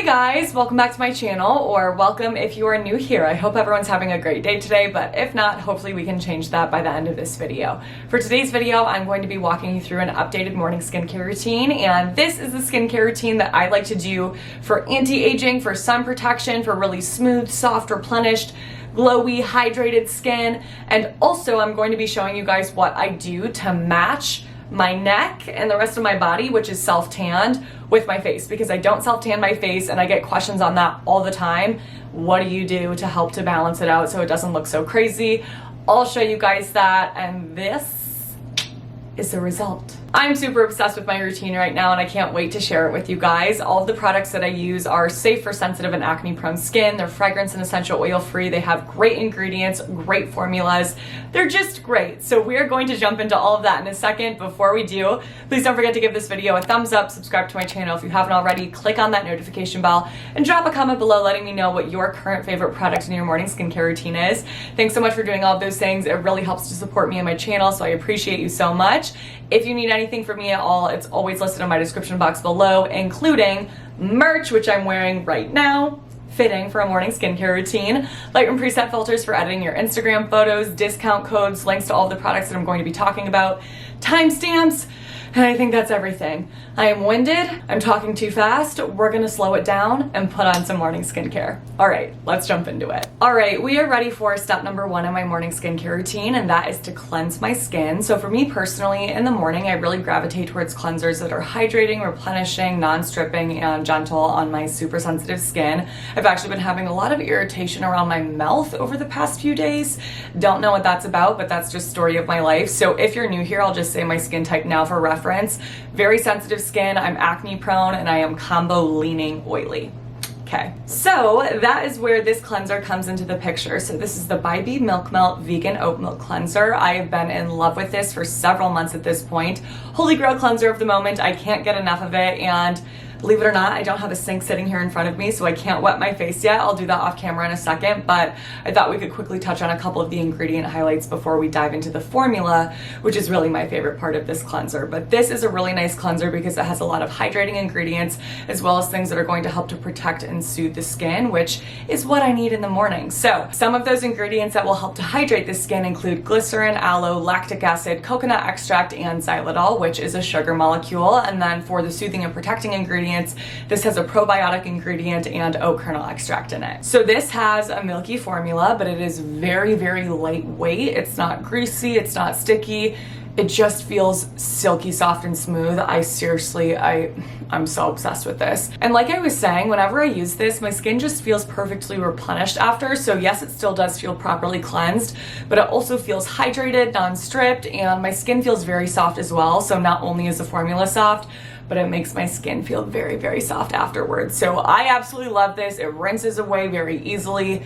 guys, welcome back to my channel, or welcome if you are new here. I hope everyone's having a great day today, but if not, hopefully we can change that by the end of this video. For today's video, I'm going to be walking you through an updated morning skincare routine, and this is the skincare routine that I like to do for anti-aging, for sun protection, for really smooth, soft, replenished, glowy, hydrated skin, and also I'm going to be showing you guys what I do to match my neck and the rest of my body, which is self-tanned, with my face, because I don't self-tan my face and I get questions on that all the time. What do you do to help to balance it out so it doesn't look so crazy? I'll show you guys that, and this is the result. I'm super obsessed with my routine right now and I can't wait to share it with you guys. All of the products that I use are safe for sensitive and acne-prone skin. They're fragrance and essential oil free. They have great ingredients, great formulas. They're just great. So we are going to jump into all of that in a second. Before we do, please don't forget to give this video a thumbs up, subscribe to my channel if you haven't already, click on that notification bell, and drop a comment below letting me know what your current favorite product in your morning skincare routine is. Thanks so much for doing all of those things. It really helps to support me and my channel, so I appreciate you so much. If you need anything from me at all, it's always listed in my description box below, including merch, which I'm wearing right now, fitting for a morning skincare routine, Lightroom preset filters for editing your Instagram photos, discount codes, links to all of the products that I'm going to be talking about, timestamps, and I think that's everything. I am winded, I'm talking too fast, we're gonna slow it down and put on some morning skincare. All right, let's jump into it. All right, we are ready for step number one in my morning skincare routine, and that is to cleanse my skin. So for me personally, in the morning, I really gravitate towards cleansers that are hydrating, replenishing, non-stripping, and gentle on my super sensitive skin. I've actually been having a lot of irritation around my mouth over the past few days. Don't know what that's about, but that's just story of my life. So if you're new here, I'll just say my skin type now for reference. Very sensitive skin, I'm acne prone, and I am combo leaning oily. Okay, so that is where this cleanser comes into the picture. So this is the By Bee Milk Melt Vegan Oat Milk Cleanser. I have been in love with this for several months at this point. Holy grail cleanser of the moment. I can't get enough of it, and believe it or not, I don't have a sink sitting here in front of me, so I can't wet my face yet. I'll do that off camera in a second, but I thought we could quickly touch on a couple of the ingredient highlights before we dive into the formula, which is really my favorite part of this cleanser. But this is a really nice cleanser because it has a lot of hydrating ingredients, as well as things that are going to help to protect and soothe the skin, which is what I need in the morning. So some of those ingredients that will help to hydrate the skin include glycerin, aloe, lactic acid, coconut extract, and xylitol, which is a sugar molecule. And then for the soothing and protecting ingredients, this has a probiotic ingredient and oat kernel extract in it. So this has a milky formula, but it is very, very lightweight. It's not greasy, it's not sticky. It just feels silky, soft, and smooth. I'm so obsessed with this. And like I was saying, whenever I use this, my skin just feels perfectly replenished after. So yes, it still does feel properly cleansed, but it also feels hydrated, non-stripped, and my skin feels very soft as well. So not only is the formula soft, but it makes my skin feel very, very soft afterwards. So I absolutely love this. It rinses away very easily.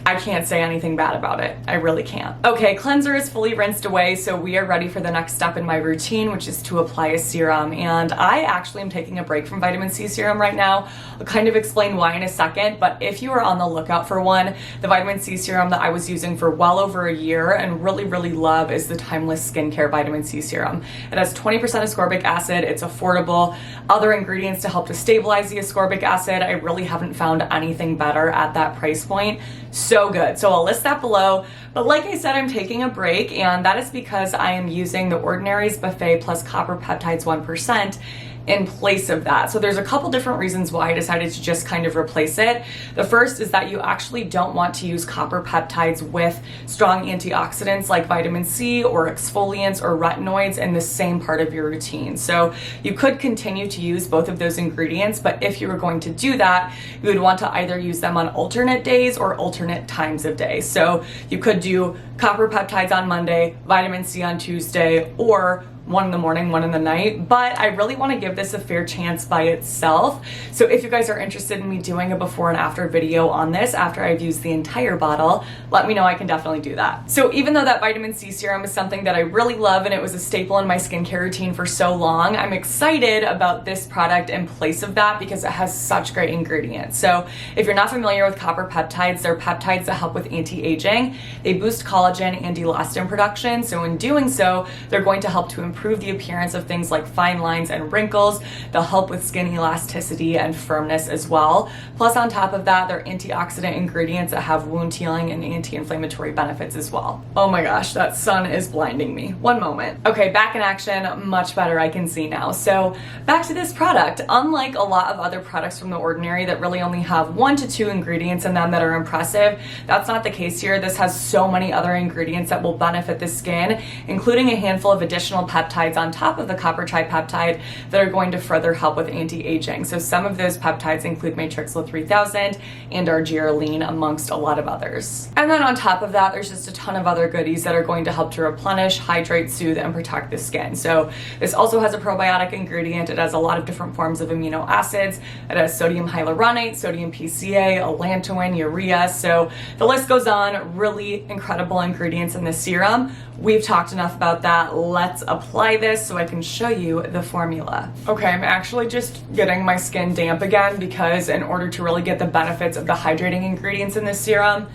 I can't say anything bad about it. I really can't. Okay, cleanser is fully rinsed away, so we are ready for the next step in my routine, which is to apply a serum. And I actually am taking a break from vitamin C serum right now. I'll kind of explain why in a second, but if you are on the lookout for one, the vitamin C serum that I was using for well over a year and really, really love is the Timeless Skincare Vitamin C Serum. It has 20% ascorbic acid, it's affordable, other ingredients to help to stabilize the ascorbic acid. I really haven't found anything better at that price point. So good. So I'll list that below. But like I said, I'm taking a break, and that is because I am using the Ordinary's Buffet plus Copper Peptides 1% in place of that. So there's a couple different reasons why I decided to just kind of replace it. The first is that you actually don't want to use copper peptides with strong antioxidants like vitamin C or exfoliants or retinoids in the same part of your routine. So you could continue to use both of those ingredients, but if you were going to do that, you would want to either use them on alternate days or alternate times of day. So you could do copper peptides on Monday, vitamin C on Tuesday, or one in the morning, one in the night, but I really want to give this a fair chance by itself. So if you guys are interested in me doing a before and after video on this after I've used the entire bottle, let me know. I can definitely do that. So even though that vitamin C serum is something that I really love and it was a staple in my skincare routine for so long, I'm excited about this product in place of that because it has such great ingredients. So if you're not familiar with copper peptides, they're peptides that help with anti-aging. They boost collagen and elastin production. So in doing so, they're going to help to improve improve the appearance of things like fine lines and wrinkles. They'll help with skin elasticity and firmness as well. Plus, on top of that, they're antioxidant ingredients that have wound healing and anti-inflammatory benefits as well. Oh my gosh, that sun is blinding me. One moment. Okay, back in action, much better I can see now. So back to this product. Unlike a lot of other products from The Ordinary that really only have 1 to 2 ingredients in them that are impressive, that's not the case here. This has so many other ingredients that will benefit the skin, including a handful of additional peptides on top of the copper tripeptide that are going to further help with anti-aging. So some of those peptides include Matrixyl 3000 and argireline, amongst a lot of others. And then on top of that, there's just a ton of other goodies that are going to help to replenish, hydrate, soothe, and protect the skin. So this also has a probiotic ingredient. It has a lot of different forms of amino acids. It has sodium hyaluronate, sodium PCA, allantoin, urea. So the list goes on. Really incredible ingredients in this serum. We've talked enough about that. Let's apply this so I can show you the formula. Okay, I'm actually just getting my skin damp again because in order to really get the benefits of the hydrating ingredients in this serum,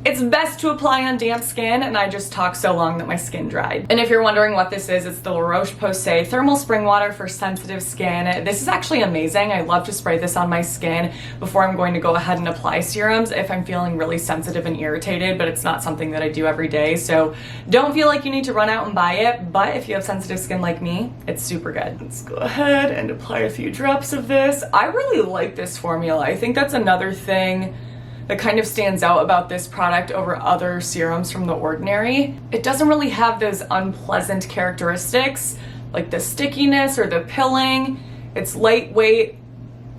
it's best to apply on damp skin, and I just talked so long that my skin dried. And if you're wondering what this is, it's the La Roche-Posay Thermal Spring Water for sensitive skin. This is actually amazing. I love to spray this on my skin before I'm going to go ahead and apply serums if I'm feeling really sensitive and irritated, but it's not something that I do every day, so don't feel like you need to run out and buy it, but if you have sensitive skin like me, it's super good. Let's go ahead and apply a few drops of this. I really like this formula. I think that's another thing that kind of stands out about this product over other serums from The Ordinary. It doesn't really have those unpleasant characteristics like the stickiness or the pilling. It's lightweight,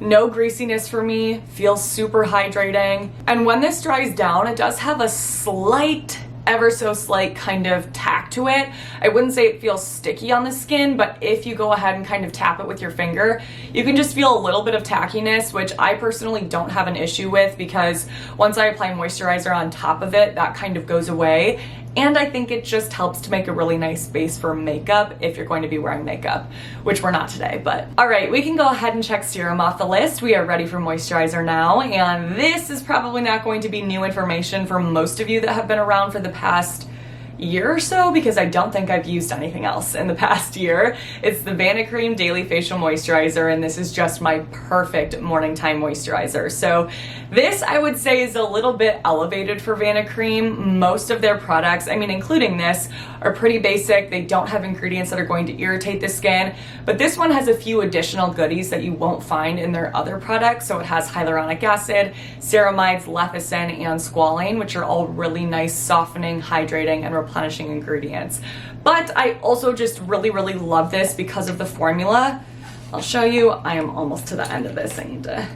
no greasiness for me, feels super hydrating. And when this dries down, it does have a slight, ever so slight kind of tack to it. I wouldn't say it feels sticky on the skin, but if you go ahead and kind of tap it with your finger, you can just feel a little bit of tackiness, which I personally don't have an issue with because once I apply moisturizer on top of it, that kind of goes away. And I think it just helps to make a really nice base for makeup if you're going to be wearing makeup, which we're not today, but. All right, we can go ahead and check serum off the list. We are ready for moisturizer now, and this is probably not going to be new information for most of you that have been around for the past year or so because I don't think I've used anything else in the past year. It's the Vanicream Daily Facial Moisturizer, and this is just my perfect morning time moisturizer. So this, I would say, is a little bit elevated for Vanicream. Most of their products, I mean, including this, are pretty basic. They don't have ingredients that are going to irritate the skin, but this one has a few additional goodies that you won't find in their other products. So it has hyaluronic acid, ceramides, lecithin, and squalane, which are all really nice softening, hydrating, and replenishing ingredients. But I also just really love this because of the formula. I'll show you. I am almost to the end of this. I need to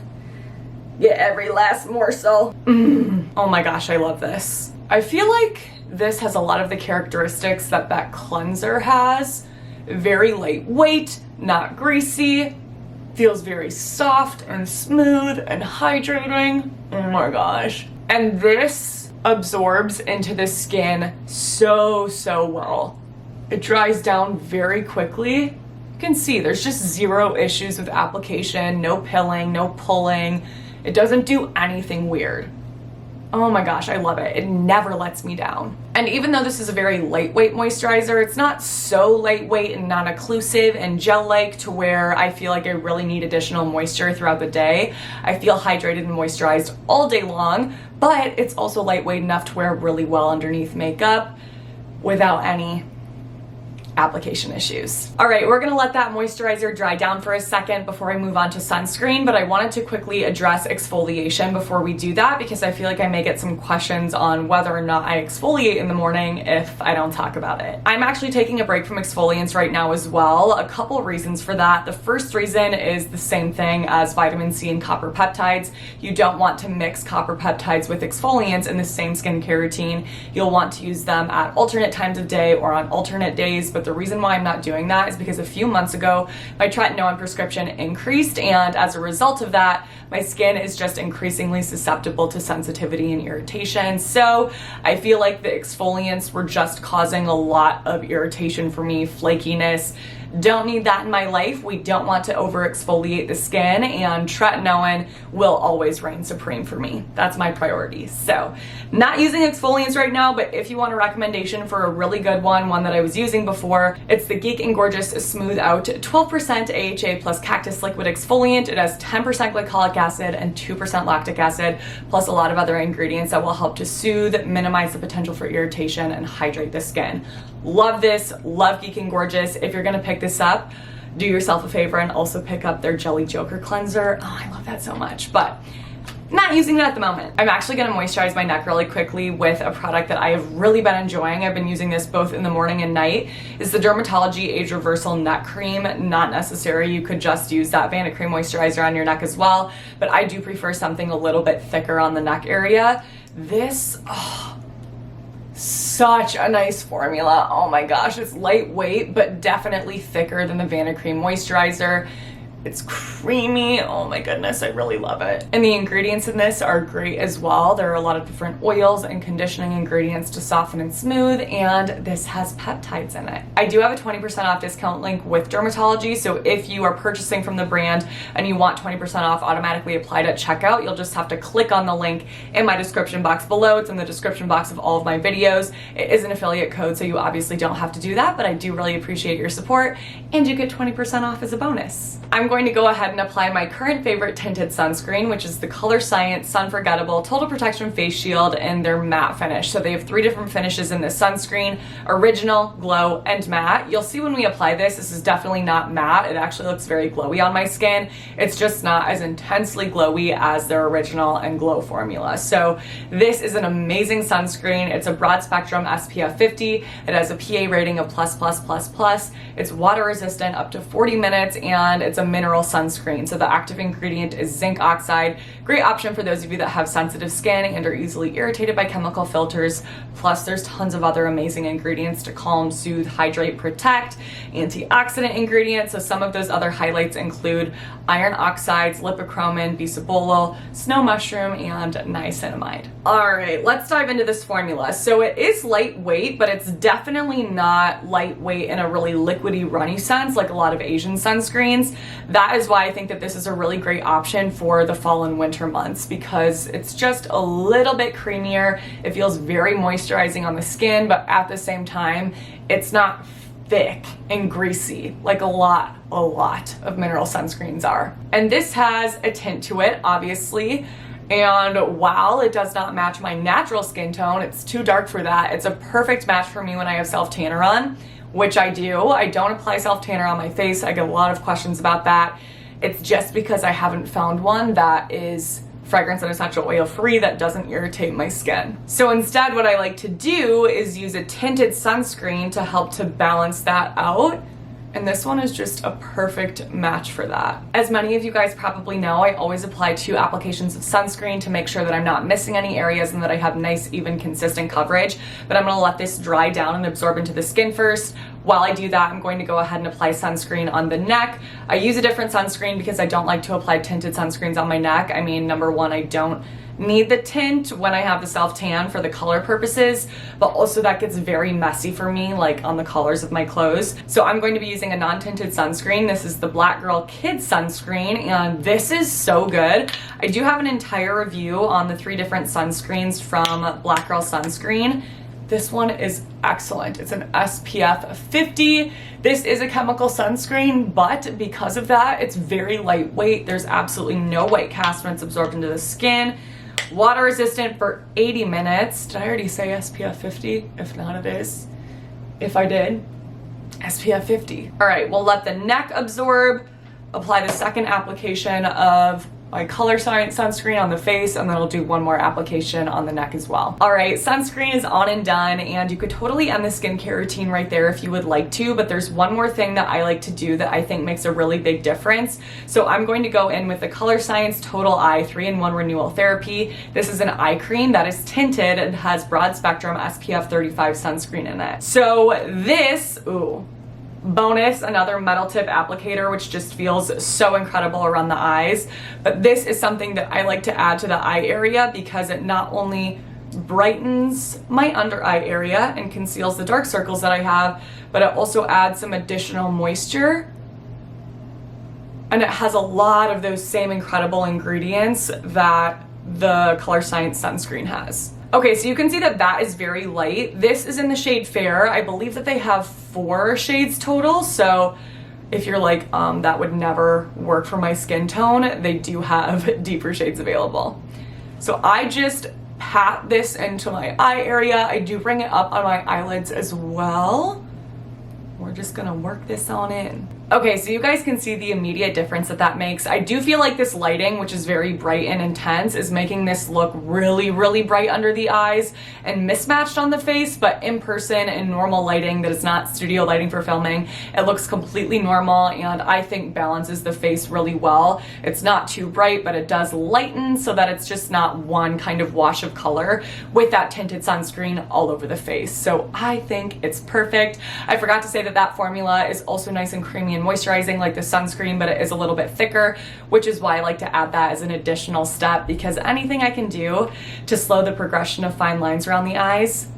get every last morsel. Oh my gosh, I love this. I feel like this has a lot of the characteristics that that cleanser has. Very lightweight, not greasy, feels very soft and smooth and hydrating. Oh my gosh. And this absorbs into the skin so well. It dries down very quickly. You can see there's just zero issues with application, no pilling, no pulling. It doesn't do anything weird. Oh my gosh, I love it. It never lets me down. And even though this is a very lightweight moisturizer, it's not so lightweight and non-occlusive and gel-like to where I feel like I really need additional moisture throughout the day. I feel hydrated and moisturized all day long, but it's also lightweight enough to wear really well underneath makeup without any application issues. All right, we're gonna let that moisturizer dry down for a second before I move on to sunscreen, but I wanted to quickly address exfoliation before we do that because I feel like I may get some questions on whether or not I exfoliate in the morning if I don't talk about it. I'm actually taking a break from exfoliants right now as well. A couple reasons for that. The first reason is the same thing as vitamin C and copper peptides. You don't want to mix copper peptides with exfoliants in the same skincare routine. You'll want to use them at alternate times of day or on alternate days, but the reason why I'm not doing that is because a few months ago, my tretinoin prescription increased, and as a result of that, my skin is just increasingly susceptible to sensitivity and irritation. So I feel like the exfoliants were just causing a lot of irritation for me, flakiness, Don't need that in my life. We don't want to over exfoliate the skin, and tretinoin will always reign supreme for me. That's my priority. So not using exfoliants right now, but if you want a recommendation for a really good one that I was using before, it's the Geek and Gorgeous Smooth Out 12% AHA plus Cactus Liquid Exfoliant. It has 10% glycolic acid and 2% lactic acid, plus a lot of other ingredients that will help to soothe, minimize the potential for irritation, and hydrate the skin. Love this, love Geek and Gorgeous. If you're gonna pick this up, do yourself a favor and also pick up their Jelly Joker Cleanser. Oh, I love that so much, but not using that at the moment. I'm actually gonna moisturize my neck really quickly with a product that I have really been enjoying. I've been using this both in the morning and night. It's the Dermatology Age Reversal Neck Cream. Not necessary, you could just use that Cream moisturizer on your neck as well, but I do prefer something a little bit thicker on the neck area. This, such a nice formula. Oh my gosh, it's lightweight, but definitely thicker than the Cream moisturizer. It's creamy. Oh my goodness, I really love it. And the ingredients in this are great as well. There are a lot of different oils and conditioning ingredients to soften and smooth, and this has peptides in it. I do have a 20% off discount link with Dermatology, so if you are purchasing from the brand and you want 20% off automatically applied at checkout, you'll just have to click on the link in my description box below. It's in the description box of all of my videos. It is an affiliate code, so you obviously don't have to do that, but I do really appreciate your support, and you get 20% off as a bonus. I'm going to go ahead and apply my current favorite tinted sunscreen, which is the Color Science Sunforgettable Total Protection Face Shield in their matte finish. So they have 3 different finishes in this sunscreen: original, glow, and matte. You'll see when we apply this is definitely not matte. It actually looks very glowy on my skin. It's just not as intensely glowy as their original and glow formula. So this is an amazing sunscreen. It's a broad spectrum SPF 50. It has a PA rating of ++++. It's water resistant up to 40 minutes, and it's a mineral sunscreen. So the active ingredient is zinc oxide. Great option for those of you that have sensitive skin and are easily irritated by chemical filters. Plus there's tons of other amazing ingredients to calm, soothe, hydrate, protect, antioxidant ingredients. So some of those other highlights include iron oxides, lipochromin, bisabolol, snow mushroom, and niacinamide. All right, let's dive into this formula. So it is lightweight, but it's definitely not lightweight in a really liquidy, runny sense like a lot of Asian sunscreens. That is why I think that this is a really great option for the fall and winter months, because it's just a little bit creamier. It feels very moisturizing on the skin, but at the same time, it's not thick and greasy like a lot of mineral sunscreens are. And this has a tint to it, obviously. And while it does not match my natural skin tone, it's too dark for that. It's a perfect match for me when I have self-tanner on, which I do. I don't apply self-tanner on my face. I get a lot of questions about that. It's just because I haven't found one that is fragrance and essential oil free that doesn't irritate my skin. So instead, what I like to do is use a tinted sunscreen to help to balance that out. And this one is just a perfect match for that. As many of you guys probably know, I always apply 2 applications of sunscreen to make sure that I'm not missing any areas and that I have nice, even, consistent coverage. But I'm gonna let this dry down and absorb into the skin first. While I do that, I'm going to go ahead and apply sunscreen on the neck. I use a different sunscreen because I don't like to apply tinted sunscreens on my neck. I mean, number one, I don't need the tint when I have the self-tan for the color purposes, but also that gets very messy for me, like on the colors of my clothes. So I'm going to be using a non-tinted sunscreen. This is the Black Girl Kids sunscreen, and this is so good. I do have an entire review on the 3 different sunscreens from Black Girl Sunscreen. This one is excellent. It's an SPF 50. This is a chemical sunscreen, but because of that, it's very lightweight. There's absolutely no white cast when it's absorbed into the skin. Water resistant for 80 minutes. Did I already say SPF 50? If not, it is. If I did, SPF 50. All right, we'll let the neck absorb, apply the second application of my Color Science sunscreen on the face, and then I'll do one more application on the neck as well. All right, sunscreen is on and done, and you could totally end the skincare routine right there if you would like to, but there's one more thing that I like to do that I think makes a really big difference. So I'm going to go in with the Color Science Total Eye 3-in-1 Renewal Therapy. This is an eye cream that is tinted and has broad spectrum SPF 35 sunscreen in it. So this, bonus, another metal tip applicator, which just feels so incredible around the eyes. But this is something that I like to add to the eye area because it not only brightens my under eye area and conceals the dark circles that I have, but it also adds some additional moisture. And it has a lot of those same incredible ingredients that the Color Science sunscreen has. Okay, so you can see that that is very light. This is in the shade Fair. I believe that they have 4 shades total, so if you're like, that would never work for my skin tone, they do have deeper shades available. So I just pat this into my eye area. I do bring it up on my eyelids as well. We're just gonna work this on in. Okay, so you guys can see the immediate difference that that makes. I do feel like this lighting, which is very bright and intense, is making this look really, really bright under the eyes and mismatched on the face, but in person in normal lighting that is not studio lighting for filming, it looks completely normal and I think balances the face really well. It's not too bright, but it does lighten so that it's just not one kind of wash of color with that tinted sunscreen all over the face. So I think it's perfect. I forgot to say that that formula is also nice and creamy and moisturizing like the sunscreen, but it is a little bit thicker, which is why I like to add that as an additional step, because anything I can do to slow the progression of fine lines around the eyes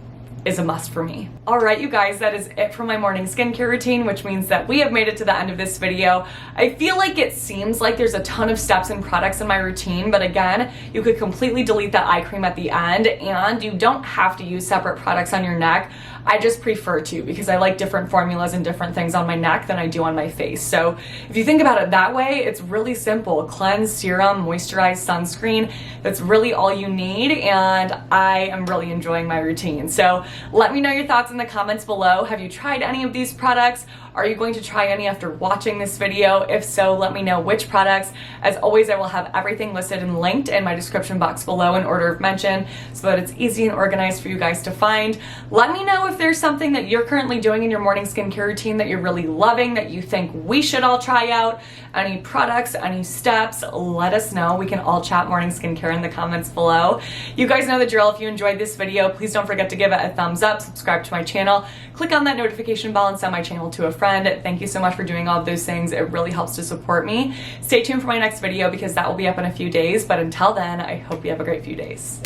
is a must for me. All right, you guys, that is it for my morning skincare routine, which means that we have made it to the end of this video. I feel like it seems like there's a ton of steps and products in my routine, but again, you could completely delete that eye cream at the end and you don't have to use separate products on your neck. I just prefer to because I like different formulas and different things on my neck than I do on my face. So if you think about it that way, it's really simple. Cleanse, serum, moisturize, sunscreen. That's really all you need, and I am really enjoying my routine. So let me know your thoughts in the comments below. Have you tried any of these products? Are you going to try any after watching this video? If so, let me know which products. As always, I will have everything listed and linked in my description box below in order of mention so that it's easy and organized for you guys to find. Let me know if there's something that you're currently doing in your morning skincare routine that you're really loving, that you think we should all try out. Any products, any steps, let us know. We can all chat morning skincare in the comments below. You guys know the drill. If you enjoyed this video, please don't forget to give it a thumbs up, subscribe to my channel, click on that notification bell, and send my channel to a friend. Thank you so much for doing all of those things. It really helps to support me. Stay tuned for my next video because that will be up in a few days. But until then, I hope you have a great few days.